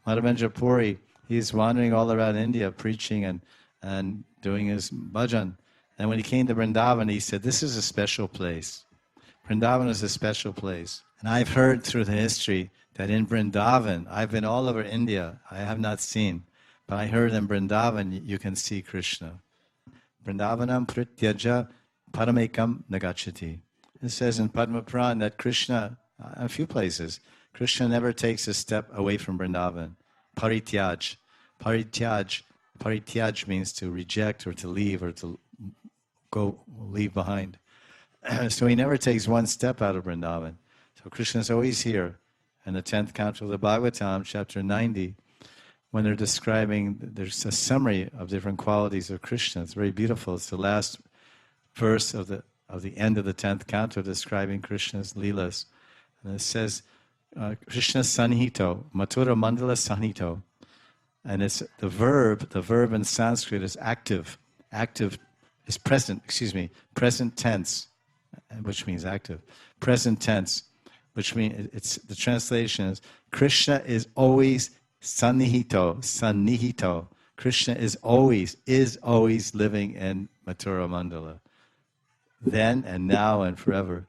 Madhavendra Puri, he's wandering all around India preaching and doing his bhajan. And when he came to Vrindavan, he said, this is a special place. Vrindavan is a special place. And I've heard through the history that in Vrindavan, I've been all over India, I have not seen, but I heard in Vrindavan you can see Krishna. Vrindavanam prityaja paramekam nagachati. It says in Padma Puran that Krishna, a few places, Krishna never takes a step away from Vrindavan. Parityaj. Parityaj means to reject or to leave or to leave behind. So he never takes one step out of Vrindavan. So Krishna is always here. And the 10th canto of the Bhagavatam, chapter 90, when they're describing, there's a summary of different qualities of Krishna. It's very beautiful. It's the last verse of the end of the 10th canto describing Krishna's lilas. And it says, Krishna Sanhito, Mathura Mandala Sanhito. And it's the verb in Sanskrit is active. Active is present tense, which means active. Present tense, which means it's the translation is Krishna is always Sanihito. Krishna is always living in Mathura Mandala. Then and now and forever.